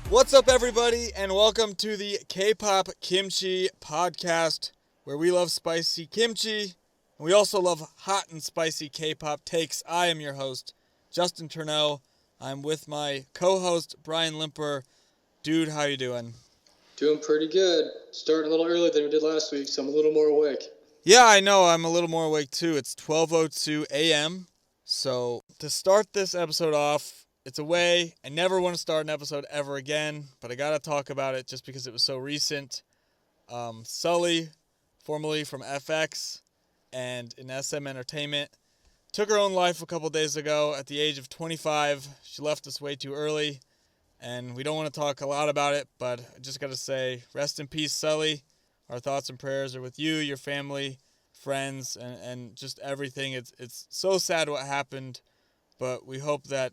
What's up, everybody, and welcome to the Kpop Kimchi Podcast, where we love spicy kimchi, and we also love hot and spicy K-pop takes. I am your host, Justin Turneau. I'm with my co-host, Brian Limper. Dude, how you doing? Doing pretty good. Starting a little earlier than we did last week, so I'm a little more awake. Yeah, I know. I'm a little more awake, too. It's 12:02 a.m., so to start this episode off, it's a way. I never want to start an episode ever again, but I got to talk about it just because it was so recent. Sulli, formerly from FX and in SM Entertainment, took her own life a couple days ago at the age of 25. She left us way too early, and we don't want to talk a lot about it, but I just got to say, rest in peace, Sulli. Our thoughts and prayers are with you, your family, friends, and just everything. It's so sad what happened, but we hope that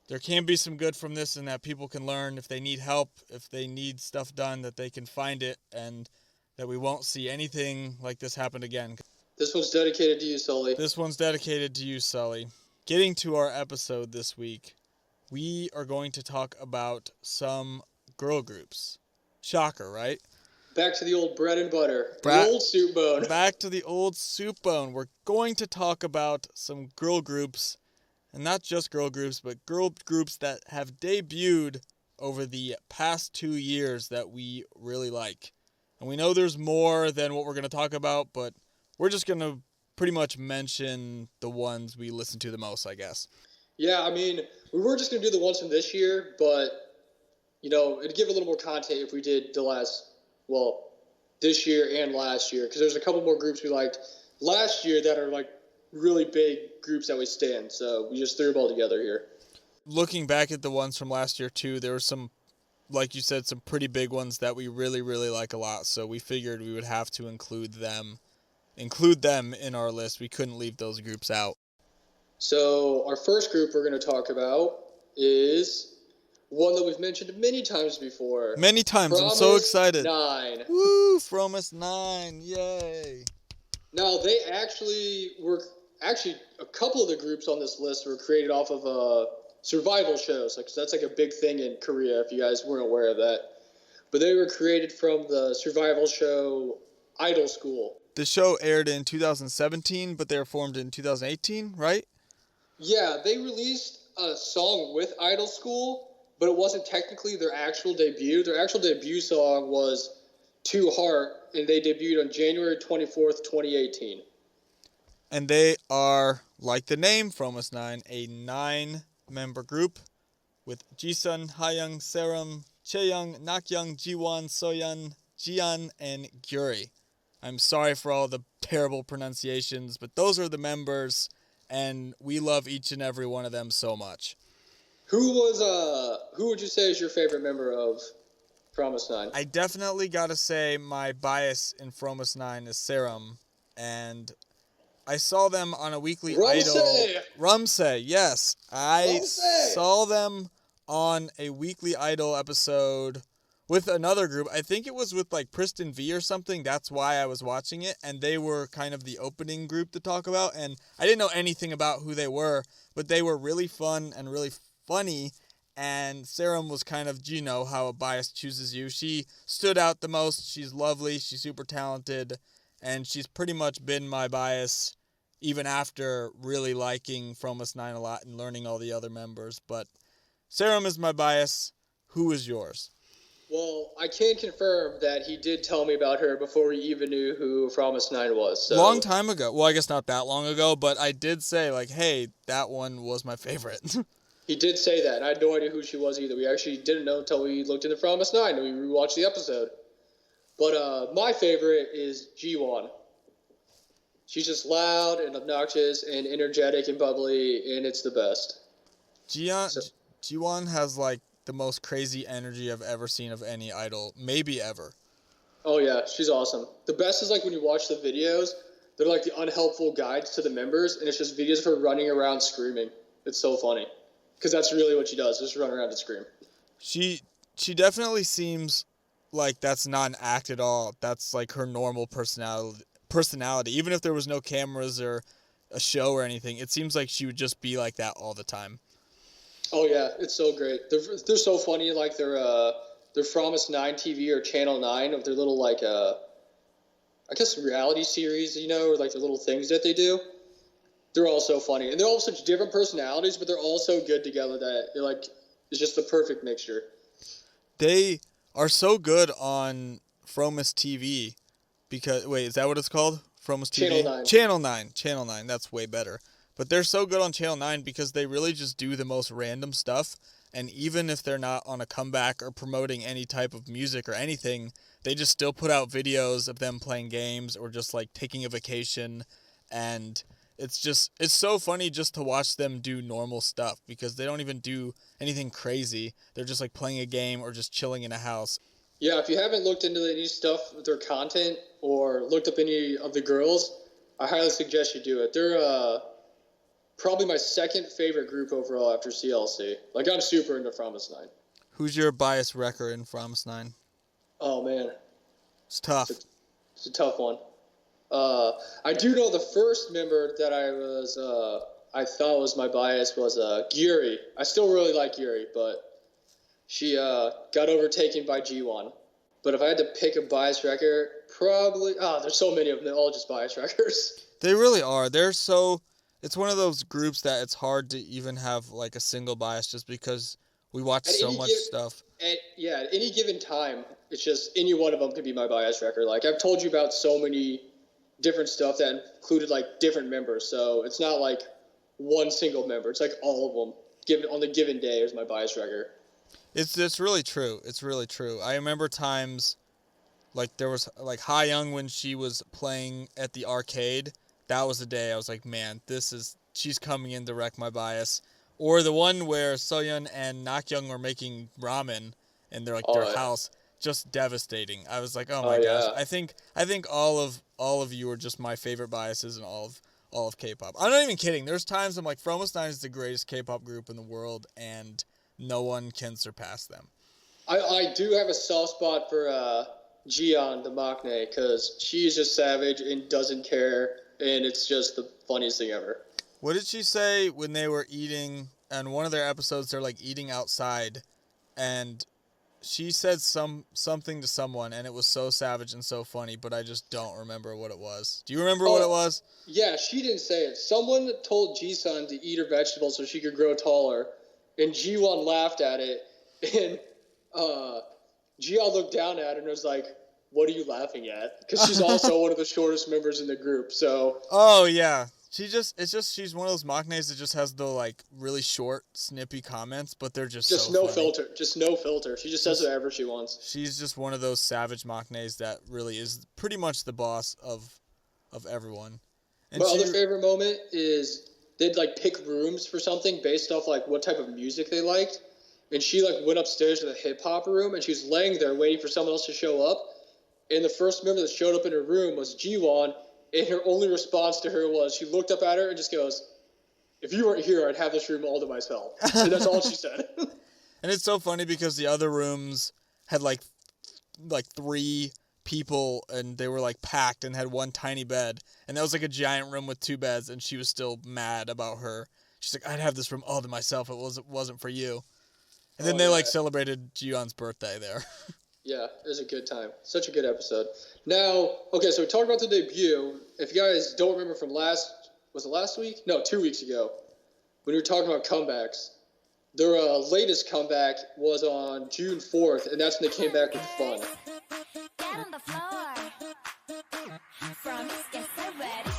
there can be some good from this and that people can learn if they need help, if they need stuff done, that they can find it, and that we won't see anything like this happen again. This one's dedicated to you, Sulli. This one's dedicated to you, Sulli. Getting to our episode this week, we are going to talk about some girl groups. Shocker, right? Back to the old bread and butter. The old soup bone. Back to the old soup bone. We're going to talk about some girl groups. And not just girl groups, but girl groups that have debuted over the past 2 years that we really like. And we know there's more than what we're going to talk about, but we're just going to pretty much mention the ones we listen to the most, I guess. Yeah, I mean, we were just going to do the ones from this year, but, you know, it'd give a little more content if we did this year and last year, because there's a couple more groups we liked last year that are, like, really big groups that we stand, so we just threw them all together here. Looking back at the ones from last year too, there were some, like you said, some pretty big ones that we really, really like a lot, so we figured we would have to include them in our list. We couldn't leave those groups out. So our first group we're going to talk about is one that we've mentioned many times before. Many times. I'm so excited. 9. Woo! Fromis 9. Yay! Now, they actually were a couple of the groups on this list were created off of survival shows. Like, that's like a big thing in Korea, if you guys weren't aware of that. But they were created from the survival show Idol School. The show aired in 2017, but they were formed in 2018, right? Yeah, they released a song with Idol School, but it wasn't technically their actual debut. Their actual debut song was To Heart, and they debuted on January 24th, 2018. And they are, like the name, Fromis 9, a 9-member group with Jisun, Hayoung, Serum, Chaeyoung, Nakyoung, Jiwon, Soyeon, Jian, and Gyuri. I'm sorry for all the terrible pronunciations, but those are the members, and we love each and every one of them so much. Who would you say is your favorite member of Fromis 9? I definitely gotta say my bias in Fromis 9 is Serum, and I saw them on a weekly Idol. Rumse, yes. I saw them on a weekly Idol episode with another group. I think it was with like Priston V or something. That's why I was watching it, and they were kind of the opening group to talk about, and I didn't know anything about who they were, but they were really fun and really funny. And Serum was kind of, you know, how a bias chooses you. She stood out the most. She's lovely. She's super talented. And she's pretty much been my bias even after really liking Fromis 9 a lot and learning all the other members. But Serum is my bias. Who is yours? Well, I can confirm that he did tell me about her before we even knew who Fromis 9 was. So. Long time ago. Well, I guess not that long ago, but I did say, like, hey, that one was my favorite. He did say that, and I had no idea who she was either. We actually didn't know until we looked into Fromis 9 and we rewatched the episode. But my favorite is Jiwon. She's just loud and obnoxious and energetic and bubbly, and it's the best. Jiwon has, like, the most crazy energy I've ever seen of any idol, maybe ever. Oh, yeah, she's awesome. The best is, like, when you watch the videos, they're, like, the unhelpful guides to the members, and it's just videos of her running around screaming. It's so funny. Because that's really what she does, just run around and scream. She definitely seems like that's not an act at all. That's like her normal personality. Even if there was no cameras or a show or anything, it seems like she would just be like that all the time. Oh yeah, it's so great. They're so funny. Like they're Promise 9 TV or Channel 9 of their little like I guess reality series, or like the little things that they do. They're all so funny, and they're all such different personalities, but they're all so good together that it like it's just the perfect mixture. They are so good on Fromus TV because wait, is that what it's called? Fromus TV? Channel 9. Channel 9. Channel 9. That's way better. But they're so good on Channel 9 because they really just do the most random stuff, and even if they're not on a comeback or promoting any type of music or anything, they just still put out videos of them playing games or just like taking a vacation, and it's so funny just to watch them do normal stuff because they don't even do anything crazy. They're just like playing a game or just chilling in a house. Yeah, if you haven't looked into any stuff with their content or looked up any of the girls, I highly suggest you do it. They're probably my second favorite group overall after CLC. Like, I'm super into Promise 9. Who's your bias wrecker in Promise 9? Oh, man. It's tough. It's a tough one. I do know the first member that I thought was my bias was Gyuri. I still really like Gyuri, but she got overtaken by G1. But if I had to pick a bias wrecker, probably... there's so many of them. They're all just bias wreckers. They really are. It's one of those groups that it's hard to even have like a single bias just because we watch so much stuff. At any given time, it's just any one of them could be my bias wrecker. Like, I've told you about so many different stuff that included like different members, so it's not like one single member. It's like all of them given on the given day is my bias wrecker. It's really true. It's really true. I remember times like there was like Ha Young when she was playing at the arcade. That was the day I was like, man, she's coming in to wreck my bias. Or the one where Soyeon and Nakyoung were making ramen in their house, just devastating. I was like, oh my gosh. I think all of you are just my favorite biases in all of K-pop. I'm not even kidding. There's times I'm like, Fromus 9 is the greatest K-pop group in the world, and no one can surpass them. I do have a soft spot for Jiyeon, the maknae, because she's just savage and doesn't care, and it's just the funniest thing ever. What did she say when they were eating, on one of their episodes, they're like eating outside, and she said something to someone, and it was so savage and so funny, but I just don't remember what it was. Do you remember what it was? Yeah, she didn't say it. Someone told Ji-sun to eat her vegetables so she could grow taller, and Ji-won laughed at it, and Ji-yeon looked down at her and was like, what are you laughing at? Because she's also one of the shortest members in the group, so... Oh, yeah. She's one of those maknaes that just has the, like, really short, snippy comments, but they're just so no funny. filter. Just no filter. She just says whatever she wants. She's just one of those savage maknaes that really is pretty much the boss of everyone. And my other favorite moment is they'd, like, pick rooms for something based off, like, what type of music they liked. And she, like, went upstairs to the hip-hop room, and she was laying there waiting for someone else to show up. And the first member that showed up in her room was Ji-won, and her only response to her was she looked up at her and just goes, if you weren't here, I'd have this room all to myself. And that's all she said. And it's so funny because the other rooms had, like 3 people, and they were, like, packed and had one tiny bed. And that was, like, a giant room with 2 beds, and she was still mad about her. She's like, I'd have this room all to myself. It wasn't for you. And then they celebrated Ji-yeon's birthday there. Yeah, it was a good time. Such a good episode. Now, okay, so we talked about the debut. If you guys don't remember from was it last week? No, 2 weeks ago, when we were talking about comebacks. Their latest comeback was on June 4th, and that's when they came back with Fun. Get on the floor. From get so ready,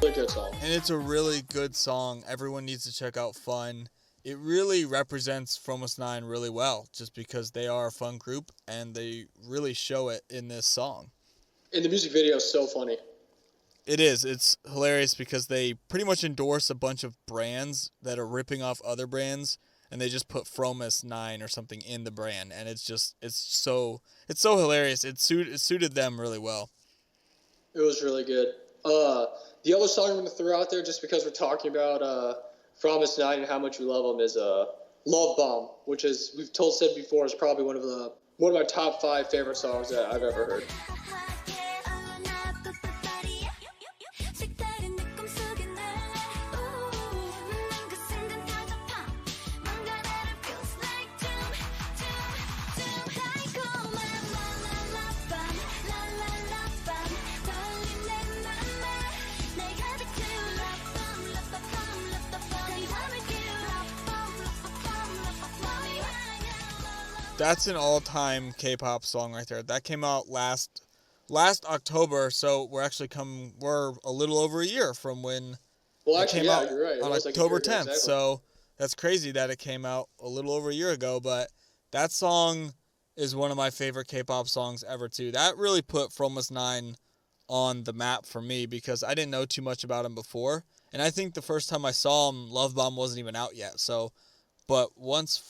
Really good song. And it's a really good song. Everyone needs to check out Fun. It really represents Fromus 9 really well, just because they are a fun group, and they really show it in this song. And the music video is so funny. It is. It's hilarious because they pretty much endorse a bunch of brands that are ripping off other brands, and they just put Fromus 9 or something in the brand, and it's so hilarious. It suited them really well. It was really good. The other song I'm going to throw out there, just because we're talking about Promise 9 and how much we love them, is Love Bomb, which is, we've said before, is probably one of my top 5 favorite songs that I've ever heard. That's an all-time K-pop song right there. That came out last October, so we're a little over a year from when it came out you're right. on October 10th. Exactly. So that's crazy that it came out a little over a year ago, but that song is one of my favorite K-pop songs ever too. That really put Promise 9 on the map for me because I didn't know too much about him before, and I think the first time I saw him, Love Bomb wasn't even out yet. But once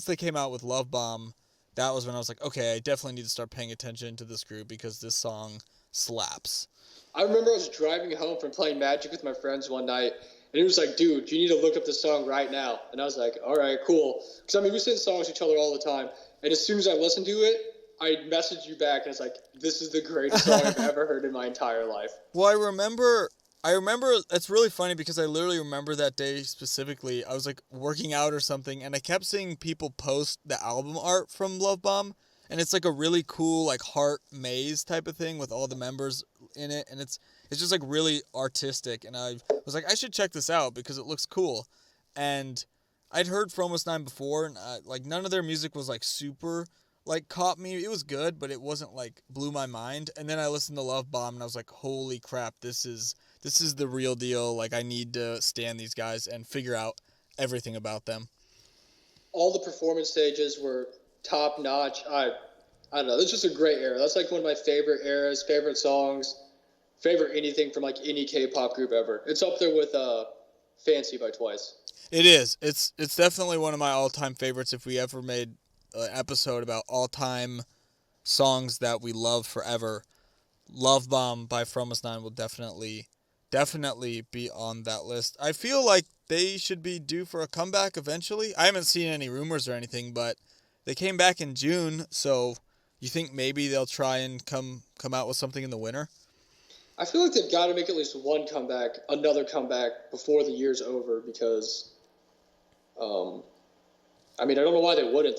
they came out with Love Bomb, that was when I was like, okay, I definitely need to start paying attention to this group because this song slaps. I remember I was driving home from playing Magic with my friends one night, and he was like, dude, you need to look up this song right now. And I was like, all right, cool. Because, we sing songs to each other all the time. And as soon as I listened to it, I messaged you back, and it's like, this is the greatest song I've ever heard in my entire life. Well, I remember, it's really funny because I literally remember that day specifically. I was like working out or something, and I kept seeing people post the album art from Love Bomb, and it's like a really cool like heart maze type of thing with all the members in it, and it's just like really artistic, and I was like, I should check this out because it looks cool. And I'd heard Promise 9 before, and like none of their music was like super like caught me. It was good, but it wasn't like blew my mind. And then I listened to Love Bomb, and I was like, holy crap, this is the real deal. Like, I need to stand these guys and figure out everything about them. All the performance stages were top notch. I don't know. It's just a great era. That's like one of my favorite eras, favorite songs, favorite anything from like any K-pop group ever. It's up there with Fancy by Twice. It is. It's definitely one of my all-time favorites. If we ever made an episode about all-time songs that we love forever, Love Bomb by Promise 9 will definitely be on that list. I feel like they should be due for a comeback eventually. I haven't seen any rumors or anything, but they came back in June, so you think maybe they'll try and come out with something in the winter? I feel like they've got to make at least another comeback before the year's over because, I don't know why they wouldn't.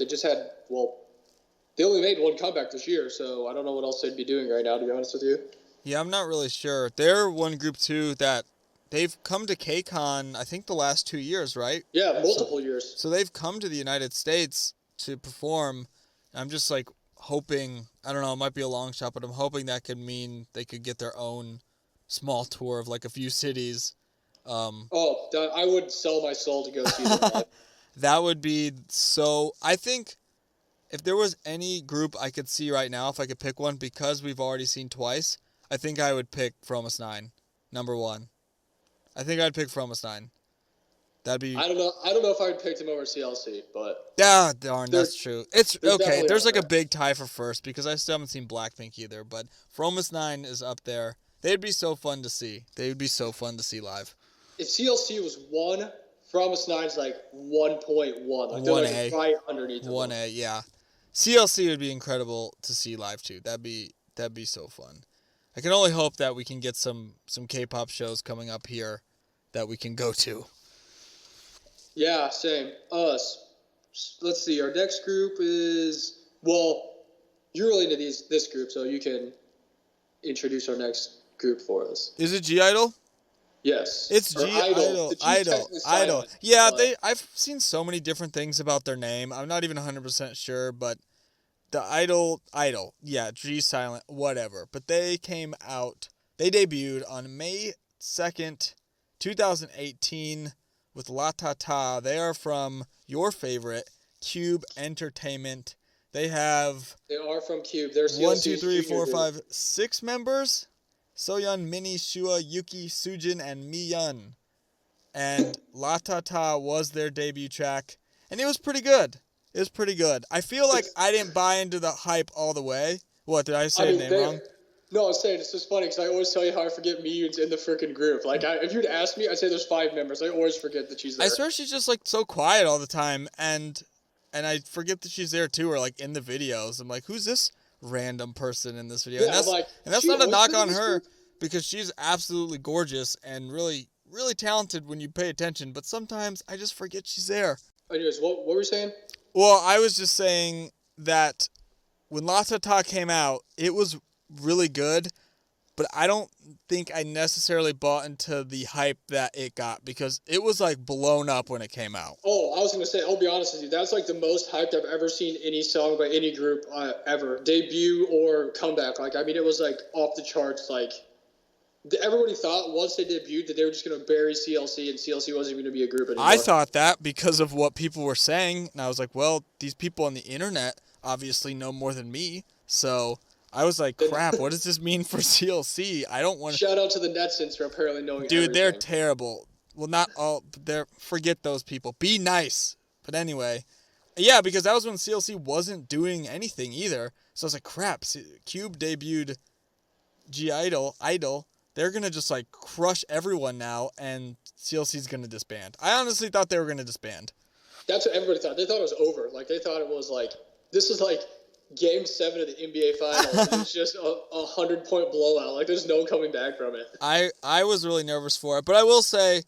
They only made one comeback this year, so I don't know what else they'd be doing right now, to be honest with you. Yeah, I'm not really sure. They're one group, too, that they've come to KCON, I think, the last 2 years, right? Yeah, multiple years. So they've come to the United States to perform. I'm just, like, hoping, I don't know, it might be a long shot, but I'm hoping that could mean they could get their own small tour of, like, a few cities. I would sell my soul to go see them live. That would be so... I think if there was any group I could see right now, if I could pick one, because we've already seen Twice, I think I would pick Promise 9, number 1. I think I'd pick Promise 9. That'd be... I don't know if I'd pick them over CLC, but... Yeah, darn, that's true. It's okay, there's like a big tie for first, because I still haven't seen Blackpink either, but Promise 9 is up there. They'd be so fun to see. They would be so fun to see live. If CLC was 1, Promise 9's like 1.1. Like they're like right underneath them. 1A, yeah. CLC would be incredible to see live, too. That'd be so fun. I can only hope that we can get some K-pop shows coming up here that we can go to. Yeah, same. Us. Let's see. Our next group is... Well, you're really into this group, so you can introduce our next group for us. Is it G-Idol? Yes. It's Idol. Yeah, but... I've seen so many different things about their name. I'm not even 100% sure, but the Idol, yeah, G silent, whatever. But they debuted on May 2nd, 2018 with La Ta Ta. They are from your favorite, Cube Entertainment. They are from Cube. They're 1, 2, 3, 4, 5, 6 members. Soyeon, Minnie, Shua, Yuki, Sujin, and Miyun. And La Ta Ta was their debut track, and it was pretty good. I feel like I didn't buy into the hype all the way. What, did I say the name wrong? No, I'm saying it's just funny because I always tell you how I forget Miyun's in the freaking group. Like, if you'd ask me, I'd say there's 5 members. I always forget that she's there. I swear she's just like so quiet all the time, and I forget that she's there too, or like in the videos. I'm like, who's this random person in this video? Yeah, and that's she not a always knock been in on this her group? because she's absolutely gorgeous and really, really talented when you pay attention. But sometimes I just forget she's there. Anyways, what were we saying? Well, I was just saying that when La Ta Ta came out, it was really good, but I don't think I necessarily bought into the hype that it got because it was like blown up when it came out. Oh, I was going to say, I'll be honest with you. That's like the most hyped I've ever seen any song by any group ever. Debut or comeback. Like, I mean, it was like off the charts. Like, everybody thought once they debuted that they were just going to bury CLC and CLC wasn't even going to be a group anymore. I thought that because of what people were saying, and I was like, well, these people on the internet obviously know more than me, so I was like, crap, what does this mean for CLC? I don't want to... Shout out to the Netsons for apparently knowing Dude, they're everything. terrible. Well, not all, forget those people. Be nice. But anyway, yeah, because that was when CLC wasn't doing anything either, so I was like, crap, Cube debuted Idol, they're going to just like crush everyone now, and CLC's going to disband. I honestly thought they were going to disband. That's what everybody thought. They thought it was over. Like, they thought it was like, this is like Game 7 of the NBA Finals. And it's just a 100-point blowout. Like, there's no coming back from it. I was really nervous for it, but I will say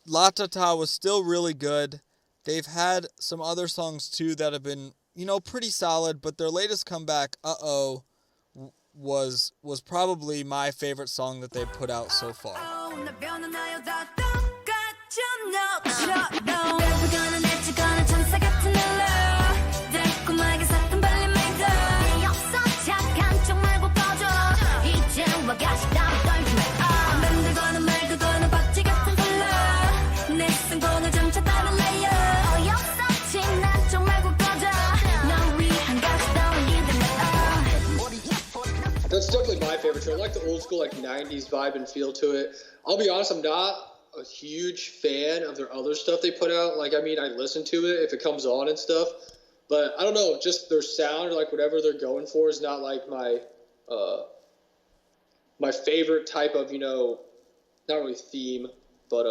La Ta Ta was still really good. They've had some other songs too that have been, pretty solid, but their latest comeback, was probably my favorite song that they put out so far. That's definitely my favorite too. I like the old school, like, 90s vibe and feel to it. I'll be honest, I'm not a huge fan of their other stuff they put out. Like, I mean, I listen to it if it comes on and stuff. But I don't know, just their sound, like, whatever they're going for is not like my favorite type of, not really theme, but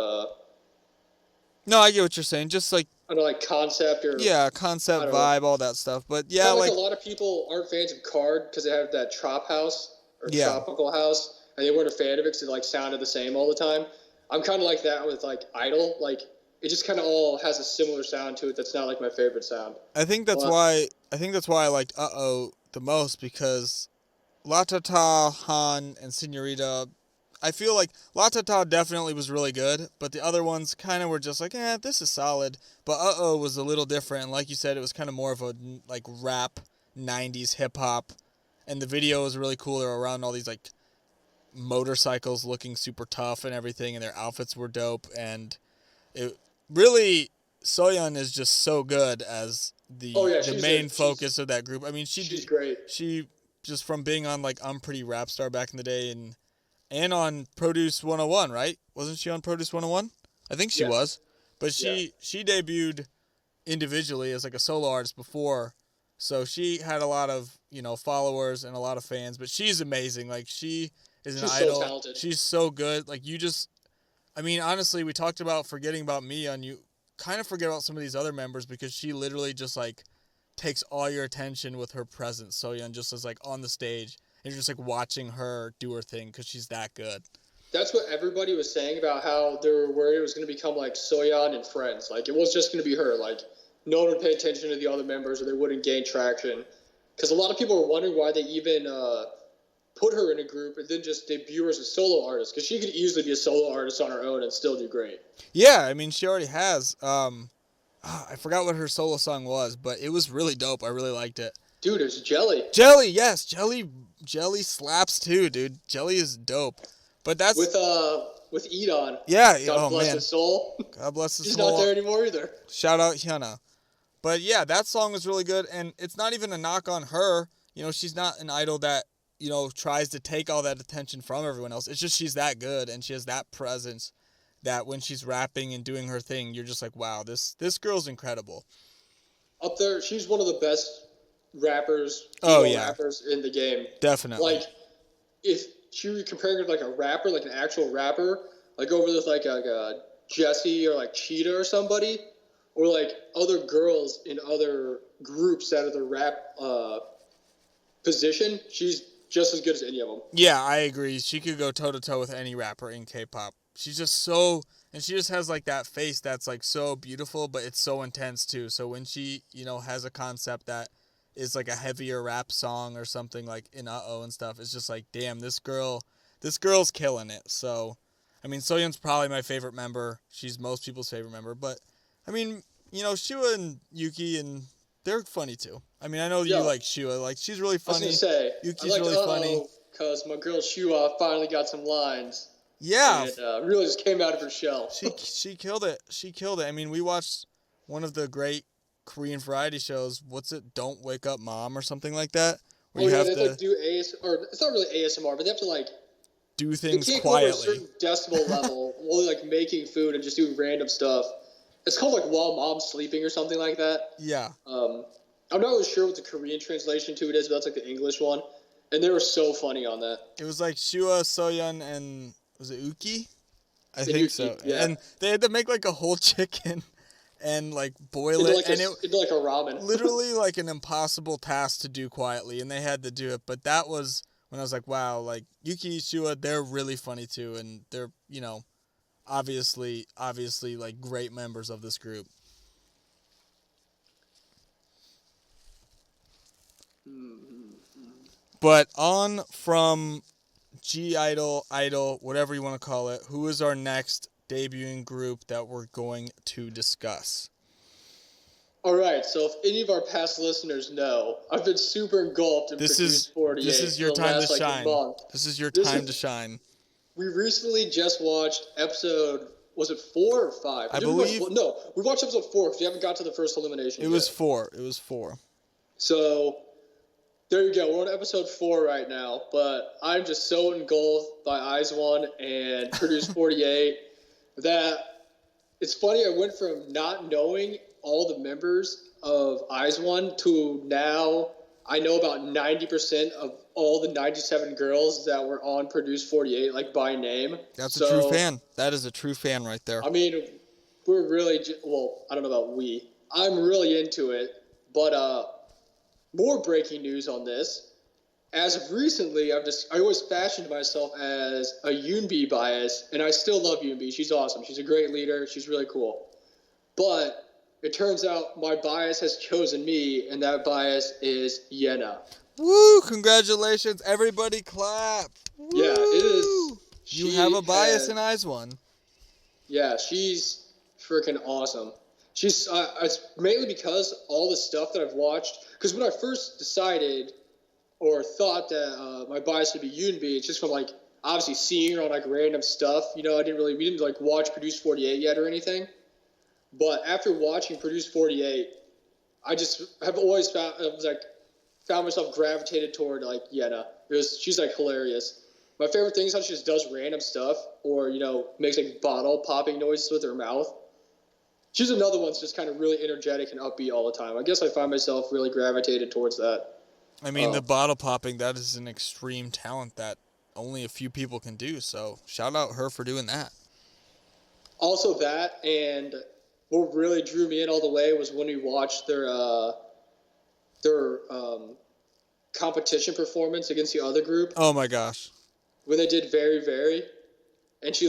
No, I get what you're saying. Just like, I don't know, like concept or concept, vibe, all that stuff. But yeah, like a lot of people aren't fans of Card because they have that trop house or tropical house, and they weren't a fan of it because it like sounded the same all the time. I'm kind of like that with like Idol. Like, it just kind of all has a similar sound to it. That's not like my favorite sound. I think that's why I liked the most, because La Ta Ta, Han, and Senorita, I feel like La Ta Ta definitely was really good, but the other ones kind of were just like, this is solid. But was a little different, and like you said, it was kind of more of a like rap 90s hip hop, and the video was really cool. They were around all these like motorcycles looking super tough and everything, and their outfits were dope, and it really, Soyeon is just so good as the main focus of that group. I mean, she's great. She just from being on like I'm Pretty Rap Star back in the day and on Produce 101, right? Wasn't she on Produce 101? I think she was. But she debuted individually as like a solo artist before. So she had a lot of, followers and a lot of fans, but she's amazing. Like, she's an idol. So talented. She's so good. Like, honestly, we talked about forgetting about Mia, and you kind of forget about some of these other members because she literally just like takes all your attention with her presence. Soyeon just is like on the stage, and you're just like watching her do her thing because she's that good. That's what everybody was saying about how they were worried it was going to become like Soyeon and Friends. Like, it was just going to be her. Like, no one would pay attention to the other members or they wouldn't gain traction. Because a lot of people were wondering why they even put her in a group and then just debut her as a solo artist. Because she could easily be a solo artist on her own and still do great. Yeah, I mean, she already has. I forgot what her solo song was, but it was really dope. I really liked it. Dude, it's Jelly. Jelly, yes. Jelly slaps too, dude. Jelly is dope. But that's with Edon. Yeah. God bless his soul. God bless his He's soul. not there anymore either. Shout out Hyuna. But yeah, that song was really good, and it's not even a knock on her. She's not an idol that tries to take all that attention from everyone else. It's just she's that good, and she has that presence that when she's rapping and doing her thing, you're just like, wow, this girl's incredible. Up there, she's one of the best rappers, rappers in the game. Definitely. Like, if she were comparing her to like a rapper, like an actual rapper, like over with like a Jessie or like Cheetah or somebody, or like other girls in other groups that are the rap position, she's just as good as any of them. Yeah, I agree. She could go toe-to-toe with any rapper in K-pop. She's just so... And she just has, like, that face that's, like, so beautiful, but it's so intense, too. So when she, has a concept that is, like, a heavier rap song or something, like, in Uh-Oh and stuff, it's just like, damn, this girl's killing it. So, I mean, Soyeon's probably my favorite member. She's most people's favorite member. But, I mean, Shua and Yuki, and they're funny, too. I mean, I know you like Shua. Like, she's really funny. I was going to say, Yuki's I like really funny. Because my girl Shua finally got some lines. Yeah. And really just came out of her shell. She killed it. She killed it. I mean, we watched one of the great Korean variety shows. What's it? Don't Wake Up Mom or something like that. Where you have to like do or it's not really ASMR, but they have to like do things they can't quietly. Go to a certain decibel level while like making food and just doing random stuff. It's called like While Mom's Sleeping or something like that. Yeah. I'm not really sure what the Korean translation to it is, but that's like the English one. And they were so funny on that. It was like Shua, Soyeon, and was it Uki? I think so. Yeah. And they had to make like a whole chicken and like boil it. Into like a ramen. Literally like an impossible task to do quietly, and they had to do it. But that was when I was like, wow, like Yuki, Shua, they're really funny too, and they're, obviously like great members of this group. But on from G-Idol, Idol, whatever you want to call it, who is our next debuting group that we're going to discuss? All right, so if any of our past listeners know, I've been super engulfed in Produce 48. This is your time to shine. Month. This is your time to shine. We recently just watched episode, was it 4 or 5? I believe. We watched episode 4 because we haven't got to the first elimination yet. It was 4. So, there you go. We're on episode 4 right now, but I'm just so engulfed by IZ*ONE and Produce 48 that it's funny. I went from not knowing all the members of IZ*ONE to now I know about 90% of all the 97 girls that were on Produce 48, like by name. That's a true fan. That is a true fan right there. I mean, we're really, I don't know about we. I'm really into it, but more breaking news on this. As of recently, I always fashioned myself as a Yoonbi bias, and I still love Yoonbi. She's awesome. She's a great leader. She's really cool. But it turns out my bias has chosen me, and that bias is Yena. Woo! Congratulations. Everybody clap. Woo! Yeah, it is. You have a bias in IZ*ONE. Yeah, she's freaking awesome. She's it's mainly because all the stuff that I've watched. Because when I first decided or thought that my bias would be Yoonbi, it's just from like obviously seeing her on like random stuff. We didn't like watch Produce 48 yet or anything. But after watching Produce 48, I just have always found myself gravitated toward like Yena. She's like hilarious. My favorite thing is how she just does random stuff or makes like bottle popping noises with her mouth. She's another one that's just kind of really energetic and upbeat all the time. I guess I find myself really gravitated towards that. I mean, the bottle popping, that is an extreme talent that only a few people can do. So shout out her for doing that. Also that, and what really drew me in all the way was when we watched their competition performance against the other group. Oh my gosh! When they did Very Very, and she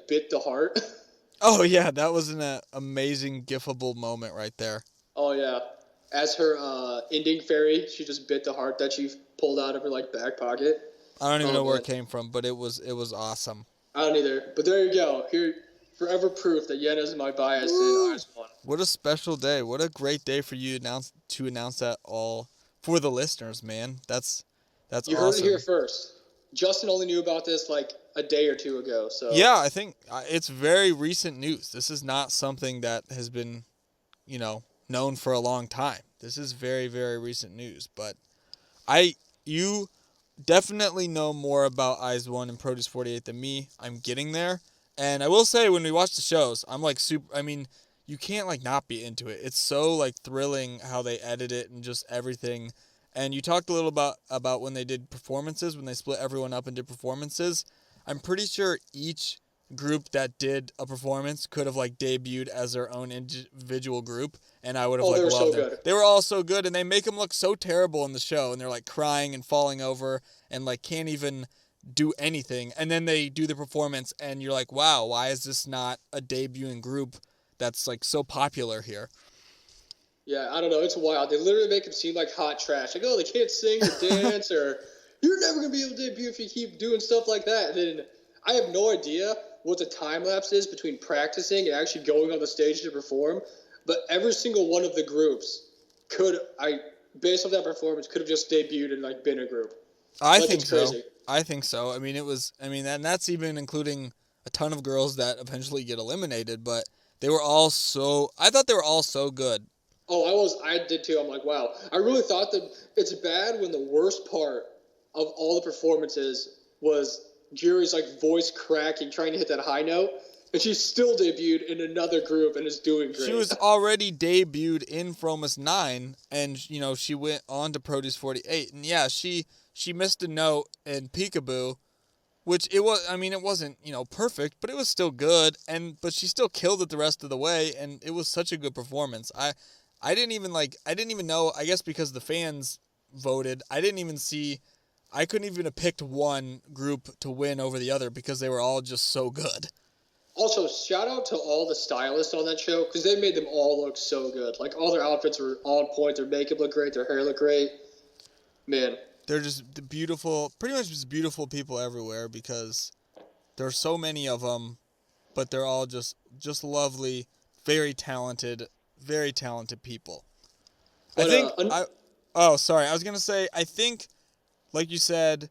bit the heart. Oh yeah, that was an amazing gifable moment right there. Oh yeah, as her ending fairy, she just bit the heart that she pulled out of her like back pocket. I don't even know where it came from, but it was awesome. I don't either, but there you go. Here, forever proof that Yena's my bias in IZ*ONE. What a special day! What a great day for you to announce that all for the listeners, man. That's awesome. You heard it here first. Justin only knew about this like a day or two ago. So yeah, I think it's very recent news. This is not something that has been, known for a long time. This is very, very recent news. But you definitely know more about IZ*ONE and Produce 48 than me. I'm getting there. And I will say, when we watch the shows, I'm like super. I mean, you can't like not be into it. It's so like thrilling how they edit it and just everything. And you talked a little about when they did performances, when they split everyone up and did performances. I'm pretty sure each group that did a performance could have like debuted as their own individual group, and I would have loved so them. good. They were all so good, and they make them look so terrible in the show, and they're like crying and falling over and like can't even do anything, and then they do the performance, and you're like, wow, why is this not a debuting group that's like so popular here? Yeah, I don't know. It's wild. They literally make them seem like hot trash. Like, oh, they can't sing or dance, or you're never going to be able to debut if you keep doing stuff like that. And then I have no idea what the time lapse is between practicing and actually going on the stage to perform. But every single one of the groups based on that performance, could have just debuted and like been a group. I think so. I think so. I mean, and that's even including a ton of girls that eventually get eliminated, but I thought they were all so good. Oh, I did too. I'm like, wow. I really thought that it's bad when the worst part of all the performances was Jury's like voice cracking, trying to hit that high note, and she still debuted in another group and is doing great. She was already debuted in Fromus 9, and she went on to Produce 48, and yeah, she missed a note in Peekaboo, which it wasn't perfect, but it was still good, but she still killed it the rest of the way, and it was such a good performance. I didn't even know, I guess because the fans voted, I couldn't even have picked one group to win over the other because they were all just so good. Also, shout out to all the stylists on that show because they made them all look so good. Like, all their outfits were on point, their makeup looked great, their hair looked great. Man. They're just beautiful, pretty much just beautiful people everywhere because there are so many of them, but they're all just lovely, very talented people. But, I was going to say, I think, like you said,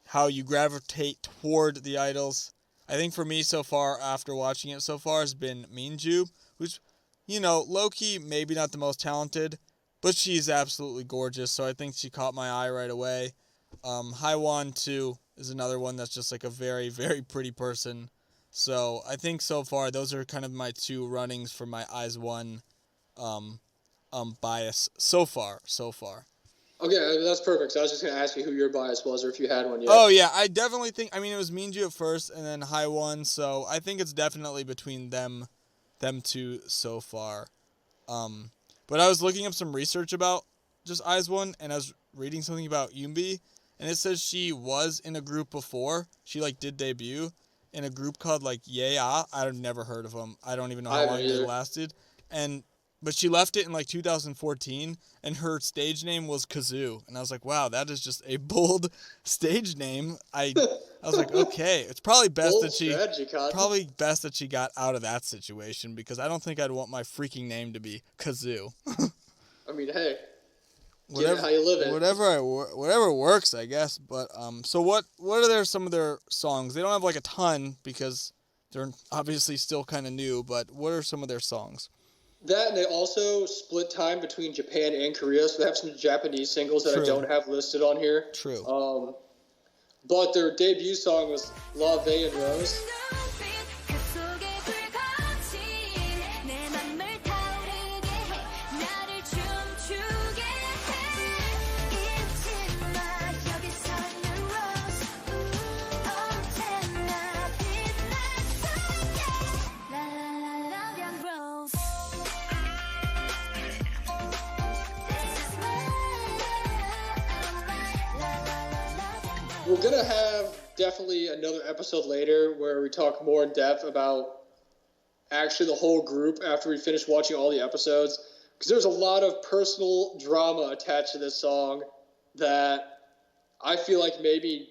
how you gravitate toward the idols. I think for me so far, after watching it so far, has been Minju, who's, low-key, maybe not the most talented, but she's absolutely gorgeous, so I think she caught my eye right away. Haiwan, too, is another one that's just like a very, very pretty person. So I think so far, those are kind of my two runnings for my Eyes One bias so far. Okay, that's perfect. So I was just going to ask you who your bias was or if you had one yet. Oh, yeah, I definitely think, it was Minju at first and then Haiwan, so I think it's definitely between them two so far. But I was looking up some research about just Eyes One, and I was reading something about Yoonbi, and it says she was in a group before. She, did debut in a group called, Yeah. I've never heard of them. I don't even know how long they lasted. But she left it in, 2014, and her stage name was Kazoo. And I was like, wow, that is just a bold stage name. I was like, okay, it's probably best that she got out of that situation because I don't think I'd want my freaking name to be Kazoo. I mean, hey, whatever, how you live it. Whatever works, I guess. But so what are some of their songs? They don't have a ton because they're obviously still kind of new. But what are some of their songs? That, and they also split time between Japan and Korea, so they have some Japanese singles that I don't have listed on here. True. But their debut song was La Vie en Rose. We're going to have definitely another episode later where we talk more in depth about actually the whole group after we finish watching all the episodes. Because there's a lot of personal drama attached to this song that I feel like maybe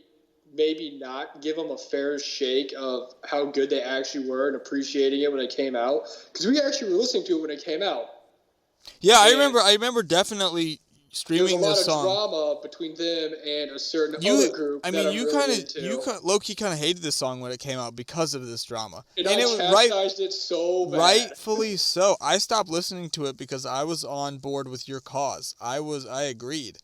not give them a fair shake of how good they actually were and appreciating it when it came out. Because we actually were listening to it when it came out. Yeah, I remember definitely streaming this song. There's a lot of drama between them and a certain other group. You low-key kind of hated this song when it came out because of this drama. And I chastised it so bad. Rightfully so. I stopped listening to it because I was on board with your cause. I agreed.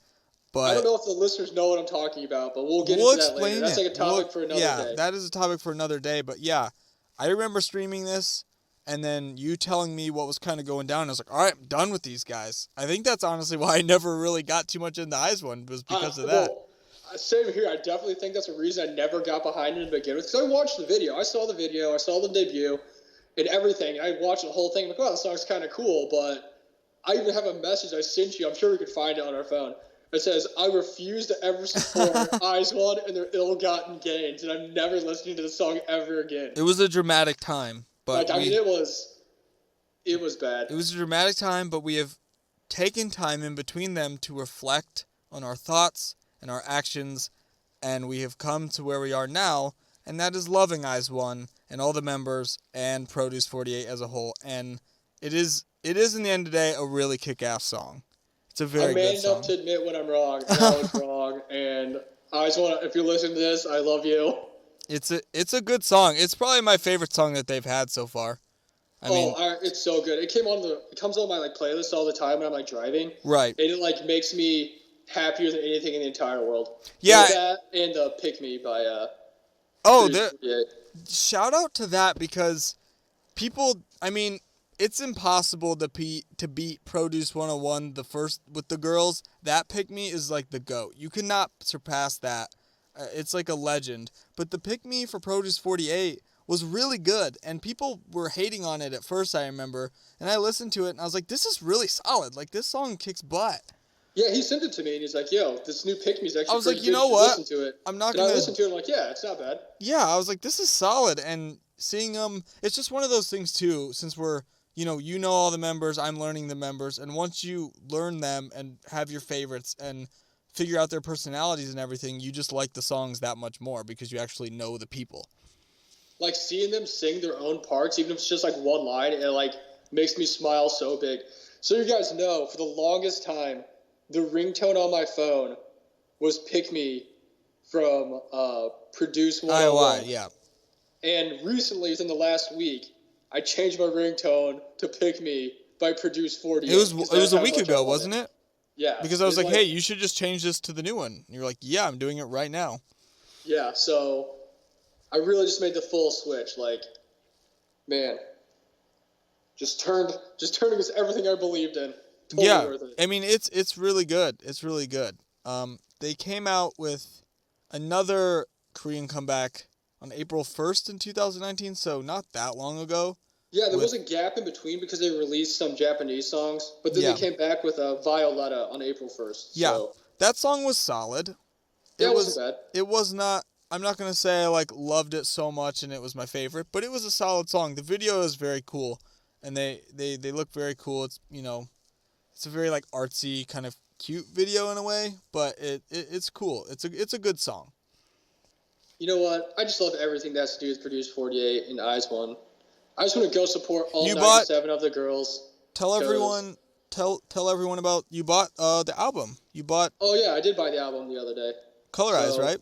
But I don't know if the listeners know what I'm talking about, but we'll get into that later. That's a topic for another day. Yeah, that is a topic for another day. But yeah, I remember streaming this, and then you telling me what was kind of going down. I was like, all right, I'm done with these guys. I think that's honestly why I never really got too much into IZ*ONE, was because of that. Well, same here. I definitely think that's a reason I never got behind it to begin with. Because I watched the video. I saw the video. I saw the debut and everything. I watched the whole thing. I'm like, wow, that song's kind of cool. But I even have a message I sent you. I'm sure we could find it on our phone. It says, I refuse to ever support IZ*ONE and their ill-gotten gains. And I'm never listening to the song ever again. It was a dramatic time. But I mean, it was bad. It was a dramatic time, but we have taken time in between them to reflect on our thoughts and our actions, and we have come to where we are now, and that is loving IZ*ONE and all the members and Produce 48 as a whole. And it is in the end of the day a really kick-ass song. It's a very good song. I'm man enough to admit when I'm wrong. I was wrong, and IZ*ONE, if you're listening to this, I love you. It's a good song. It's probably my favorite song that they've had so far. I mean, it's so good. It comes on my playlist all the time when I'm driving. Right. And it makes me happier than anything in the entire world. Yeah. That and Pick Me by shout out to that, because people, I mean, it's impossible to beat Produce 101 the first with the girls. That Pick Me is like the GOAT. You cannot surpass that. It's like a legend. But the Pick Me for Produce 48 was really good, and people were hating on it at first, I remember. And I listened to it, and I was like, this is really solid. Like, this song kicks butt. Yeah, he sent it to me, and he's like, yo, this new Pick Me is actually I was like, good. you know what? Listen to it. I'm not and going to... I listened to it, and I'm like, yeah, it's not bad. Yeah, I was like, this is solid. And seeing them, it's just one of those things, too, since we're, you know all the members, I'm learning the members, and once you learn them and have your favorites and figure out their personalities and everything, you just like the songs that much more because you actually know the people. Like, seeing them sing their own parts, even if it's just one line, it makes me smile so big. So you guys know, for the longest time, the ringtone on my phone was Pick Me from Produce 101. IOI, yeah. And recently, within the last week, I changed my ringtone to Pick Me by Produce 48. It was a week ago, wasn't it? Yeah. Because I was like, hey, you should just change this to the new one. And you're like, yeah, I'm doing it right now. Yeah, so I really just made the full switch. Man, just turned against everything I believed in. Totally worth it. I mean, it's really good. It's really good. They came out with another Korean comeback on April 1st in 2019, so not that long ago. Yeah, there was a gap in between because they released some Japanese songs, but then they came back with Violetta on April 1st. Yeah, so. That song was solid. Yeah, it wasn't bad. It was not, I'm not going to say I loved it so much and it was my favorite, but it was a solid song. The video is very cool, and they look very cool. It's, it's a very artsy kind of cute video in a way, but it's cool. It's a good song. You know what? I just love everything that's to do with Produce 48 and IZ*ONE. I just want to go support all 97 of the girls. Tell everyone about, you bought the album. You bought... Oh, yeah, I did buy the album the other day. Colorized, right?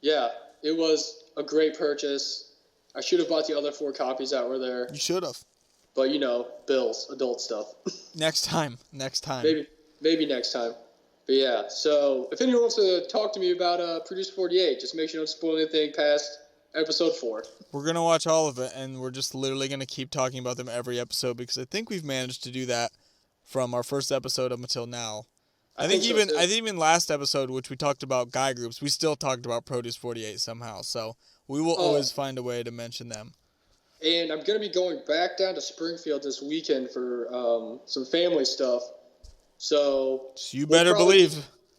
Yeah, it was a great purchase. I should have bought the other 4 copies that were there. You should have. But, bills, adult stuff. Next time. Maybe next time. But yeah, so if anyone wants to talk to me about Produce 48, just make sure you don't spoil anything past episode 4. We're going to watch all of it, and we're just literally going to keep talking about them every episode, because I think we've managed to do that from our first episode up until now. I think even last episode, which we talked about guy groups, we still talked about Produce 48 somehow, so we will always find a way to mention them. And I'm going to be going back down to Springfield this weekend for some family stuff. So you better believe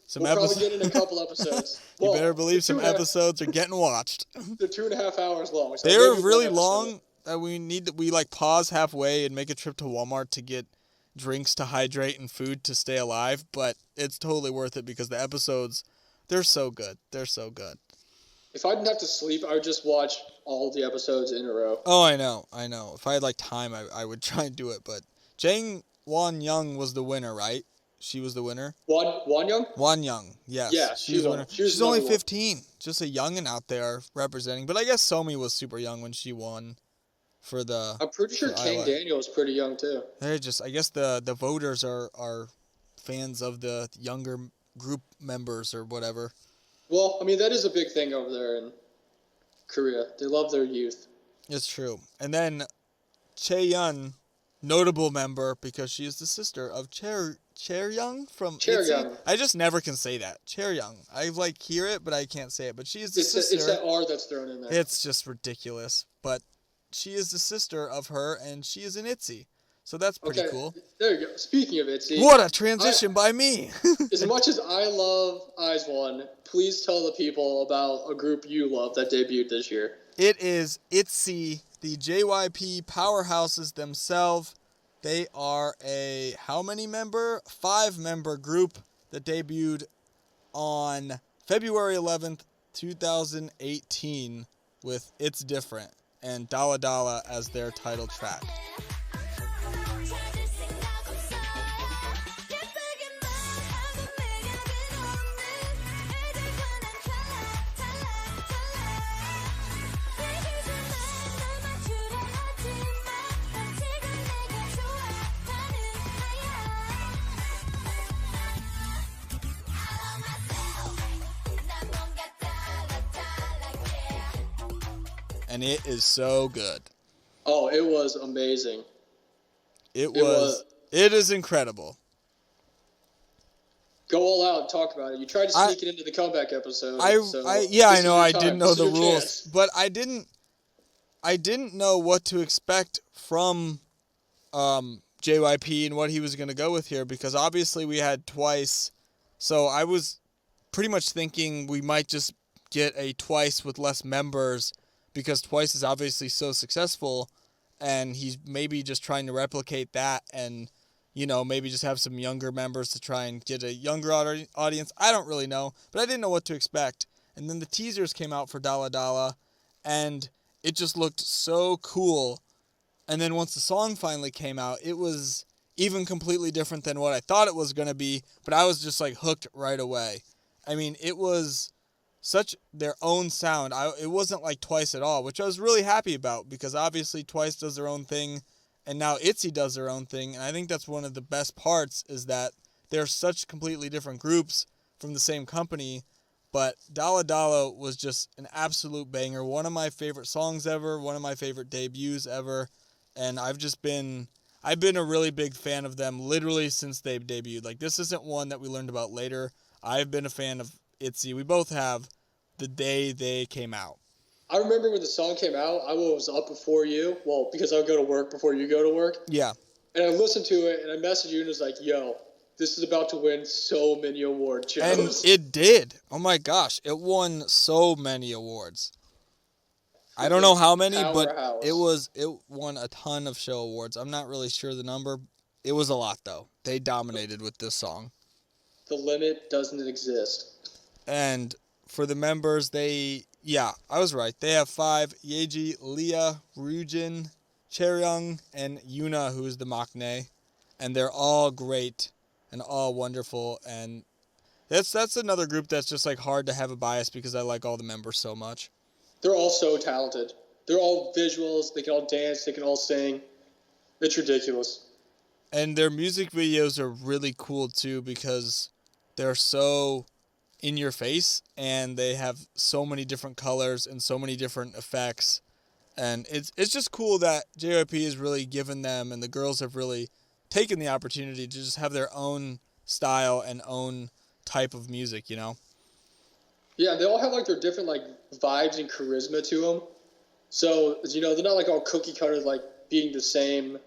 some episodes. We'll probably get in a couple episodes. You better believe some episodes are getting watched. They're 2.5 hours long. So they're really long that we pause halfway and make a trip to Walmart to get drinks to hydrate and food to stay alive. But it's totally worth it because the episodes, they're so good. They're so good. If I didn't have to sleep, I would just watch all the episodes in a row. Oh, I know. If I had time, I would try and do it. But Jang Won-young was the winner, right? She was the winner. Won-young? Won-young, yes. Yeah, she's the winner. She's only 15. Just a youngin' out there representing. But I guess Somi was super young when she won for the... I'm pretty sure Kang Daniel was pretty young, too. They're just... I guess the voters are fans of the younger group members or whatever. Well, I mean, that is a big thing over there in Korea. They love their youth. It's true. And then Chaeyoung, notable member because she is the sister of Chaeyoung from Chaeyoung. ITZY. I just never can say that. Chaeyoung. I hear it, but I can't say it. But she is the It's sister. that R that's thrown in there. It's just ridiculous. But she is the sister of her, and she is in ITZY. So that's pretty cool. There you go. Speaking of ITZY. What a transition by me. As much as I love Eyes One, please tell the people about a group you love that debuted this year. It is ITZY, the JYP powerhouses themselves. They are a how many member? 5-member group that debuted on February 11th, 2018 with It's Different and Dalla Dalla as their title track. And it is so good. Oh, it was amazing. It is incredible. Go all out and talk about it. You tried to sneak it into the comeback episode. I know I didn't know the rules, chance. but I didn't know what to expect from JYP and what he was going to go with here, because obviously we had Twice. So I was pretty much thinking we might just get a Twice with less members, because Twice is obviously so successful, and he's maybe just trying to replicate that and, you know, maybe just have some younger members to try and get a younger audience. I don't really know, but I didn't know what to expect. And then the teasers came out for Dalla Dalla, and it just looked so cool. And then once the song finally came out, it was even completely different than what I thought it was going to be, but I was just like hooked right away. I mean, it was such their own sound. It wasn't like Twice at all, which I was really happy about, because obviously Twice does their own thing, and now ITZY does their own thing. And I think that's one of the best parts, is that they're such completely different groups from the same company. But Dalla Dalla was just an absolute banger. One of my favorite songs ever, one of my favorite debuts ever. And I've been a really big fan of them literally since they've debuted. Like, this isn't one that we learned about later. I've been a fan of ITZY. We both have, the day they came out. I remember when the song came out, I was up before you. Well, because I would go to work before you go to work. Yeah. And I listened to it, and I messaged you and was like, yo, this is about to win so many awards, Joe. And it did. Oh my gosh. It won so many awards. I don't know how many, but it won a ton of show awards. I'm not really sure the number. It was a lot, though. They dominated with this song. The limit doesn't exist. And for the members, I was right. They have 5: Yeji, Leah, Ryujin, Chaeyoung, and Yuna, who is the maknae. And they're all great and all wonderful. And that's another group that's just like hard to have a bias, because I like all the members so much. They're all so talented. They're all visuals. They can all dance. They can all sing. It's ridiculous. And their music videos are really cool, too, because they're so in your face, and they have so many different colors and so many different effects. And it's just cool that JYP has really given them, and the girls have really taken the opportunity to just have their own style and own type of music, you know? Yeah, they all have like their different like vibes and charisma to them. So, you know, they're not like all cookie cutter, like being the same,